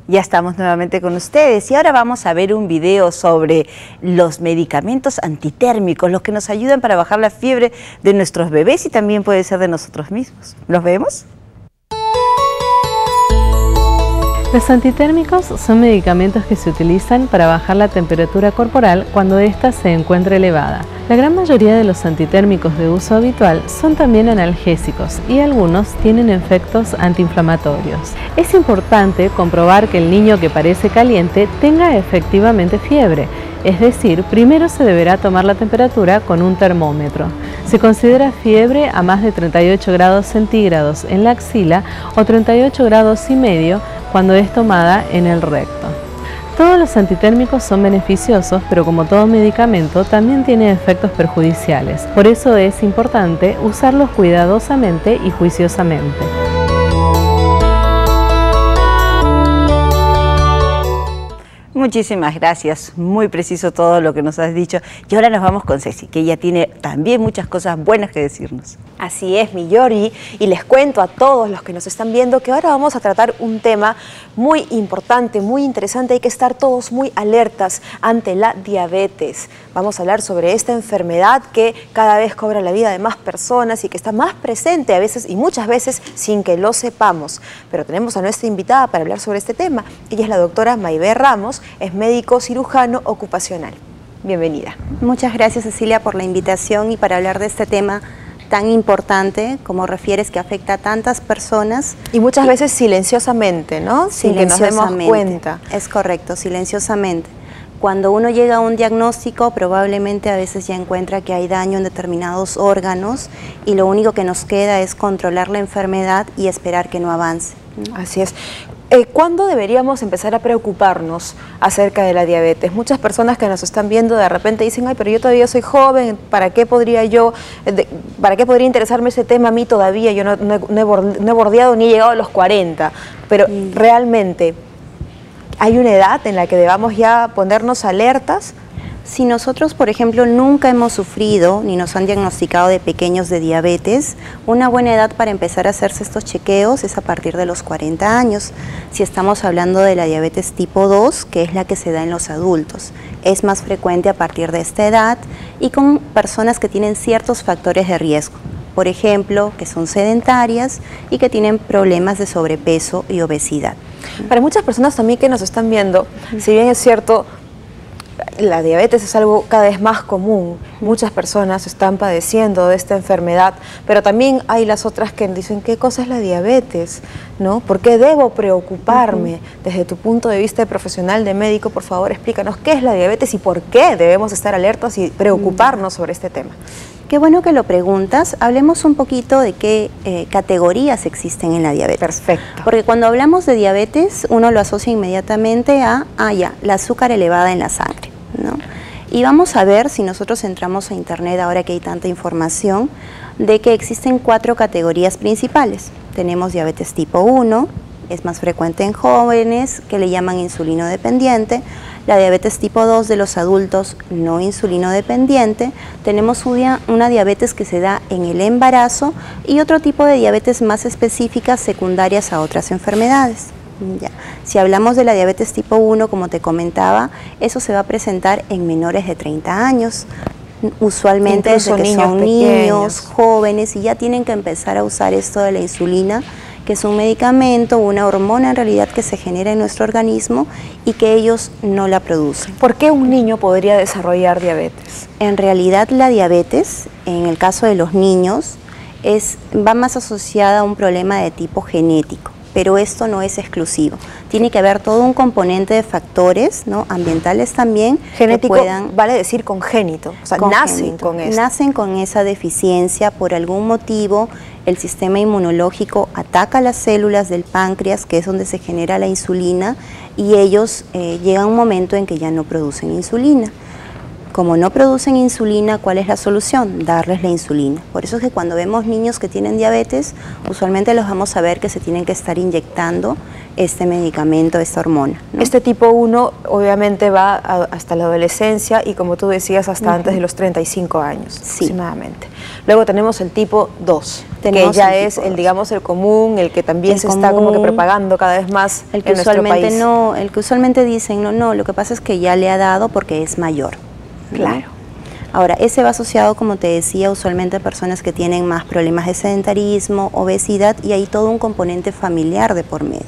Ya estamos nuevamente con ustedes y ahora vamos a ver un video sobre los medicamentos antitérmicos, los que nos ayudan para bajar la fiebre de nuestros bebés y también puede ser de nosotros mismos. ¿Los vemos? Los antitérmicos son medicamentos que se utilizan para bajar la temperatura corporal cuando ésta se encuentra elevada. La gran mayoría de los antitérmicos de uso habitual son también analgésicos y algunos tienen efectos antiinflamatorios. Es importante comprobar que el niño que parece caliente tenga efectivamente fiebre. Es decir, primero se deberá tomar la temperatura con un termómetro. Se considera fiebre a más de 38 grados centígrados en la axila o 38 grados y medio cuando es tomada en el recto. Todos los antitérmicos son beneficiosos, pero como todo medicamento también tiene efectos perjudiciales. Por eso es importante usarlos cuidadosamente y juiciosamente. Muchísimas gracias, muy preciso todo lo que nos has dicho. Y ahora nos vamos con Ceci, que ella tiene también muchas cosas buenas que decirnos. Así es, mi Yori, y les cuento a todos los que nos están viendo que ahora vamos a tratar un tema muy importante, muy interesante. Hay que estar todos muy alertas ante la diabetes. Vamos a hablar sobre esta enfermedad que cada vez cobra la vida de más personas y que está más presente a veces y muchas veces sin que lo sepamos. Pero tenemos a nuestra invitada para hablar sobre este tema. Ella es la doctora Maybé Ramos, es médico cirujano ocupacional. Bienvenida. Muchas gracias, Cecilia, por la invitación y para hablar de este tema tan importante, como refieres, que afecta a tantas personas. Y muchas veces silenciosamente, ¿no? Sin que nos demos cuenta. Es correcto, silenciosamente. Cuando uno llega a un diagnóstico, probablemente a veces ya encuentra que hay daño en determinados órganos y lo único que nos queda es controlar la enfermedad y esperar que no avance. Así es. ¿Cuándo deberíamos empezar a preocuparnos acerca de la diabetes? Muchas personas que nos están viendo de repente dicen, ay, pero yo todavía soy joven, ¿para qué podría interesarme ese tema a mí todavía? Yo no he bordeado ni he llegado a los 40, pero realmente ¿hay una edad en la que debamos ya ponernos alertas? Si nosotros, por ejemplo, nunca hemos sufrido ni nos han diagnosticado de pequeños de diabetes, una buena edad para empezar a hacerse estos chequeos es a partir de los 40 años. Si estamos hablando de la diabetes tipo 2, que es la que se da en los adultos, es más frecuente a partir de esta edad y con personas que tienen ciertos factores de riesgo. Por ejemplo, que son sedentarias y que tienen problemas de sobrepeso y obesidad. Para muchas personas también que nos están viendo, si bien es cierto, la diabetes es algo cada vez más común, muchas personas están padeciendo de esta enfermedad, pero también hay las otras que dicen, ¿qué cosa es la diabetes? ¿No? ¿Por qué debo preocuparme? Desde tu punto de vista de profesional, de médico, por favor, explícanos qué es la diabetes y por qué debemos estar alertas y preocuparnos sobre este tema. Qué bueno que lo preguntas. Hablemos un poquito de qué categorías existen en la diabetes. Perfecto. Porque cuando hablamos de diabetes, uno lo asocia inmediatamente a, la azúcar elevada en la sangre, ¿no? Y vamos a ver, si nosotros entramos a internet, ahora que hay tanta información, de que existen 4 categorías principales. Tenemos diabetes tipo 1, es más frecuente en jóvenes, que le llaman insulino dependiente. La diabetes tipo 2 de los adultos no insulino dependiente. Tenemos una diabetes que se da en el embarazo y otro tipo de diabetes más específicas secundarias a otras enfermedades. Ya. Si hablamos de la diabetes tipo 1, como te comentaba, eso se va a presentar en menores de 30 años. Usualmente desde que son niños, jóvenes, y ya tienen que empezar a usar esto de la insulina, que es un medicamento, una hormona en realidad que se genera en nuestro organismo y que ellos no la producen. ¿Por qué un niño podría desarrollar diabetes? En realidad la diabetes, en el caso de los niños, va más asociada a un problema de tipo genético, pero esto no es exclusivo. Tiene que haber todo un componente de factores, ¿no?, ambientales también. Genético vale decir congénito, o sea, nacen con eso. Nacen con esa deficiencia por algún motivo. El sistema inmunológico ataca las células del páncreas, que es donde se genera la insulina, y ellos llegan a un momento en que ya no producen insulina. Como no producen insulina, ¿cuál es la solución? Darles la insulina. Por eso es que cuando vemos niños que tienen diabetes, usualmente los vamos a ver que se tienen que estar inyectando este medicamento, esta hormona, ¿no? Este tipo 1 obviamente va hasta la adolescencia y, como tú decías, hasta antes de los 35 años aproximadamente. Luego tenemos el tipo 2, que ya es el, digamos, el común, el que también se está como que propagando cada vez más en nuestro país. El que usualmente dicen, no, lo que pasa es que ya le ha dado porque es mayor. Claro. Ahora, ese va asociado, como te decía, usualmente a personas que tienen más problemas de sedentarismo, obesidad, y hay todo un componente familiar de por medio.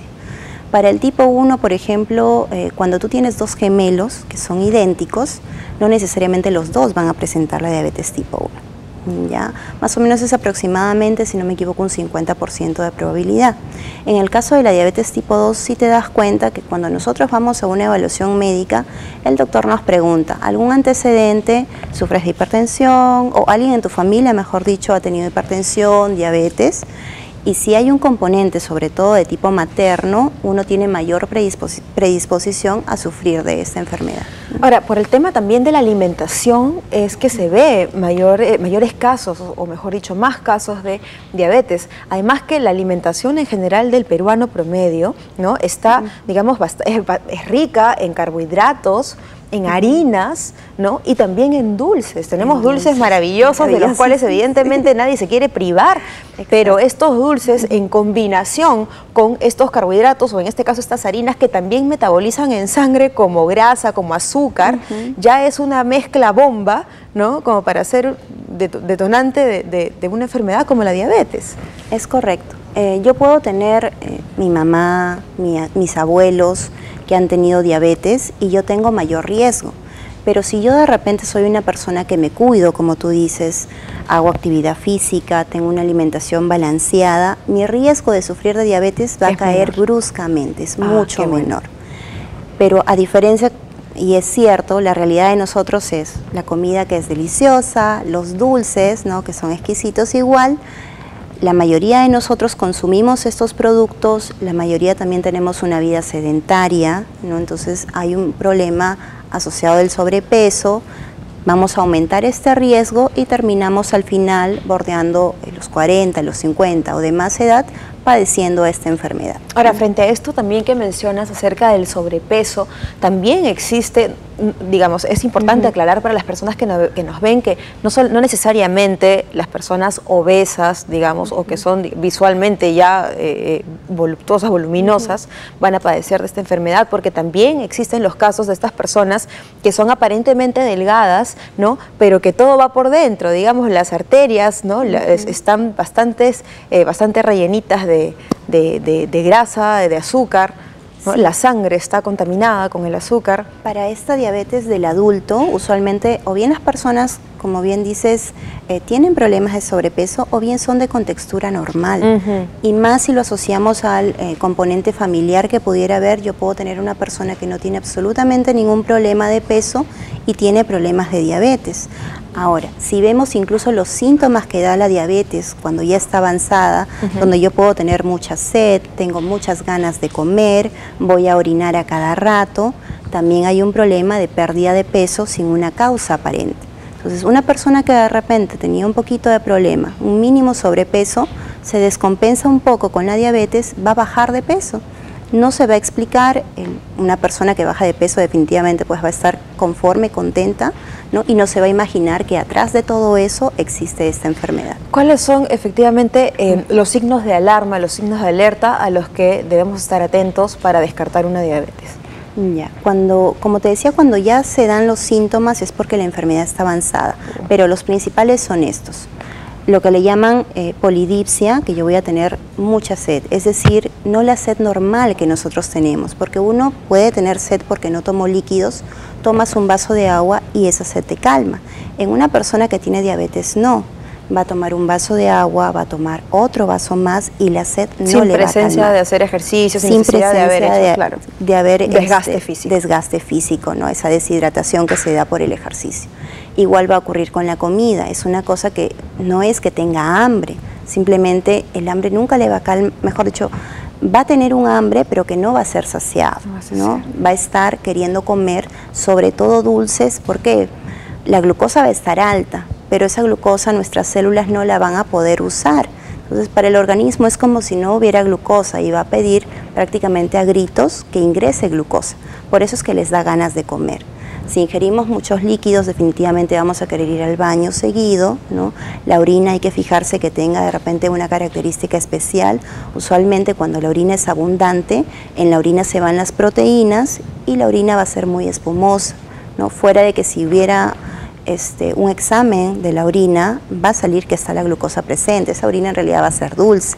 Para el tipo 1, por ejemplo, cuando tú tienes dos gemelos que son idénticos, no necesariamente los dos van a presentar la diabetes tipo 1. ¿Ya? Más o menos es aproximadamente, si no me equivoco, un 50% de probabilidad. En el caso de la diabetes tipo 2, sí te das cuenta que cuando nosotros vamos a una evaluación médica, el doctor nos pregunta, ¿algún antecedente? ¿Sufres de hipertensión? ¿O alguien en tu familia, mejor dicho, ha tenido hipertensión, diabetes? Y si hay un componente, sobre todo de tipo materno, uno tiene mayor predisposición a sufrir de esta enfermedad. Ahora, por el tema también de la alimentación, es que se ve mayores casos, o mejor dicho, más casos de diabetes. Además que la alimentación en general del peruano promedio, ¿no?, está, digamos, es rica en carbohidratos, en harinas, ¿no?, y también en dulces. Tenemos dulces maravillosos, de los cuales evidentemente nadie se quiere privar, pero estos dulces en combinación con estos carbohidratos, o en este caso estas harinas que también metabolizan en sangre como grasa, como azúcar, ya es una mezcla bomba, ¿no?, como para ser detonante de una enfermedad como la diabetes. Es correcto. Yo puedo tener mi mamá, mis abuelos que han tenido diabetes y yo tengo mayor riesgo. Pero si yo de repente soy una persona que me cuido, como tú dices, hago actividad física, tengo una alimentación balanceada, mi riesgo de sufrir de diabetes va a caer bruscamente, es mucho menor. Pero a diferencia, y es cierto, la realidad de nosotros es la comida que es deliciosa, los dulces, ¿no?, que son exquisitos igual. La mayoría de nosotros consumimos estos productos, la mayoría también tenemos una vida sedentaria, ¿no? Entonces hay un problema asociado al sobrepeso, vamos a aumentar este riesgo y terminamos al final bordeando los 40, los 50 o de más edad padeciendo esta enfermedad. Ahora, frente a esto también que mencionas acerca del sobrepeso, también existe, digamos, es importante aclarar para las personas que nos ven que no necesariamente las personas obesas, digamos, o que son visualmente ya voluptuosas, voluminosas, van a padecer de esta enfermedad, porque también existen los casos de estas personas que son aparentemente delgadas, ¿no?, pero que todo va por dentro, digamos, las arterias, ¿no?, están bastante rellenitas de grasa, de azúcar, ¿no? La sangre está contaminada con el azúcar. Para esta diabetes del adulto, usualmente o bien las personas, como bien dices, tienen problemas de sobrepeso o bien son de contextura normal. Y más si lo asociamos al componente familiar que pudiera haber, yo puedo tener una persona que no tiene absolutamente ningún problema de peso y tiene problemas de diabetes. Ahora, si vemos incluso los síntomas que da la diabetes cuando ya está avanzada, donde yo puedo tener mucha sed, tengo muchas ganas de comer, voy a orinar a cada rato, también hay un problema de pérdida de peso sin una causa aparente. Entonces, una persona que de repente tenía un poquito de problema, un mínimo sobrepeso, se descompensa un poco con la diabetes, va a bajar de peso. No se va a explicar, una persona que baja de peso definitivamente pues va a estar conforme, contenta, ¿no?, y no se va a imaginar que atrás de todo eso existe esta enfermedad. ¿Cuáles son efectivamente los signos de alarma, los signos de alerta a los que debemos estar atentos para descartar una diabetes? Ya, como te decía, cuando ya se dan los síntomas es porque la enfermedad está avanzada, pero los principales son estos. Lo que le llaman polidipsia, que yo voy a tener mucha sed, es decir, no la sed normal que nosotros tenemos, porque uno puede tener sed porque no tomó líquidos, tomas un vaso de agua y esa sed te calma. En una persona que tiene diabetes no, va a tomar un vaso de agua, va a tomar otro vaso más y la sed no le va a calmar. Sin presencia de hacer ejercicio, sin necesidad de haber hecho, de haber desgaste físico, ¿no?, esa deshidratación que se da por el ejercicio. Igual va a ocurrir con la comida, es una cosa que no es que tenga hambre, simplemente el hambre nunca le va a calmar, mejor dicho, va a tener un hambre pero que no va a ser saciado, ¿no? Va a estar queriendo comer, sobre todo dulces, ¿por qué? la glucosa va a estar alta, pero esa glucosa nuestras células no la van a poder usar. Entonces, para el organismo es como si no hubiera glucosa y va a pedir prácticamente a gritos que ingrese glucosa. Por eso es que les da ganas de comer. Si ingerimos muchos líquidos, definitivamente vamos a querer ir al baño seguido, ¿no? La orina hay que fijarse que tenga de repente una característica especial. Usualmente cuando la orina es abundante, en la orina se van las proteínas y la orina va a ser muy espumosa, ¿no? Fuera de que si hubiera un examen de la orina, va a salir que está la glucosa presente. Esa orina en realidad va a ser dulce,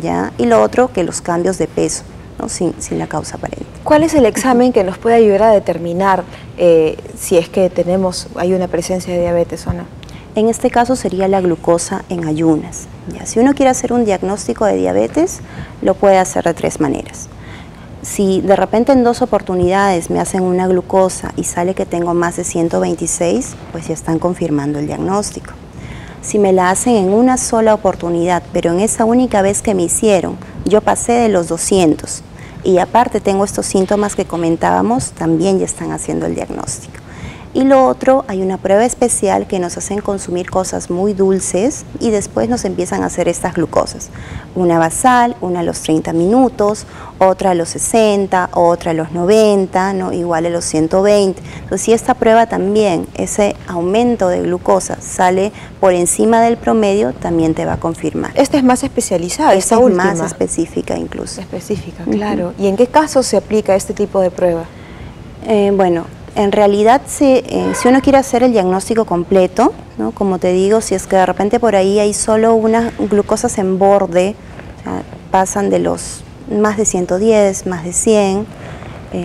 ¿ya? Y lo otro, que los cambios de peso, ¿no? sin la causa aparente. ¿Cuál es el examen que nos puede ayudar a determinar si es que hay una presencia de diabetes o no? En este caso sería la glucosa en ayunas, ¿ya? Si uno quiere hacer un diagnóstico de diabetes, lo puede hacer de 3 maneras. Si de repente en 2 oportunidades me hacen una glucosa y sale que tengo más de 126, pues ya están confirmando el diagnóstico. Si me la hacen en una sola oportunidad, pero en esa única vez que me hicieron, yo pasé de los 200 y aparte tengo estos síntomas que comentábamos, también ya están haciendo el diagnóstico. Y lo otro, hay una prueba especial que nos hacen consumir cosas muy dulces y después nos empiezan a hacer estas glucosas. Una basal, una a los 30 minutos, otra a los 60, otra a los 90, ¿no? Igual a los 120. Entonces, si esta prueba también, ese aumento de glucosa sale por encima del promedio, también te va a confirmar. Esta es más especializada, esta última. Es más específica incluso. Específica, claro. ¿Y en qué casos se aplica este tipo de prueba? Bueno, en realidad, si uno quiere hacer el diagnóstico completo, ¿no? Como te digo, si es que de repente por ahí hay solo unas glucosas en borde, o sea, pasan de los más de 110, más de 100,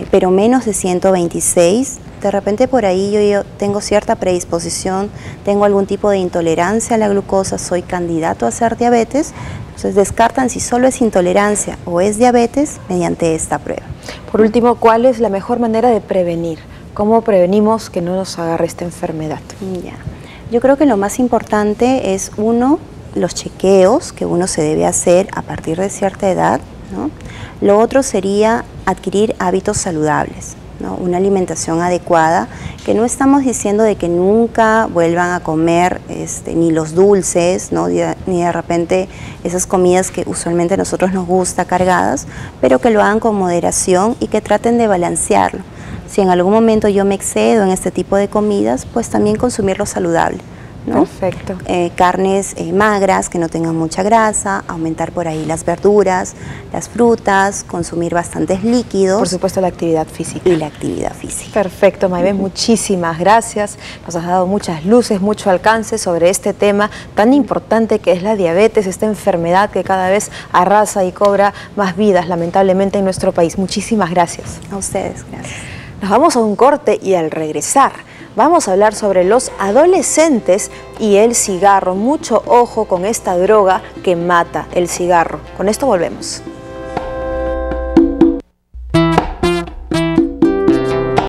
pero menos de 126, de repente por ahí yo tengo cierta predisposición, tengo algún tipo de intolerancia a la glucosa, soy candidato a hacer diabetes. Entonces descartan si solo es intolerancia o es diabetes mediante esta prueba. Por último, ¿cuál es la mejor manera de prevenir? ¿Cómo prevenimos que no nos agarre esta enfermedad? Ya. Yo creo que lo más importante es, uno, los chequeos que uno se debe hacer a partir de cierta edad, ¿no? Lo otro sería adquirir hábitos saludables, ¿no? Una alimentación adecuada, que no estamos diciendo de que nunca vuelvan a comer ni los dulces, ¿no? Ni de repente esas comidas que usualmente a nosotros nos gusta cargadas, pero que lo hagan con moderación y que traten de balancearlo. Si en algún momento yo me excedo en este tipo de comidas, pues también consumir lo saludable, ¿no? Perfecto. Carnes magras, que no tengan mucha grasa, aumentar por ahí las verduras, las frutas, consumir bastantes líquidos. Por supuesto, la actividad física. Y la actividad física. Perfecto, Maybeth, muchísimas gracias. Nos has dado muchas luces, mucho alcance sobre este tema tan importante que es la diabetes, esta enfermedad que cada vez arrasa y cobra más vidas, lamentablemente, en nuestro país. Muchísimas gracias. A ustedes, gracias. Nos vamos a un corte y al regresar vamos a hablar sobre los adolescentes y el cigarro. Mucho ojo con esta droga que mata, el cigarro. Con esto volvemos.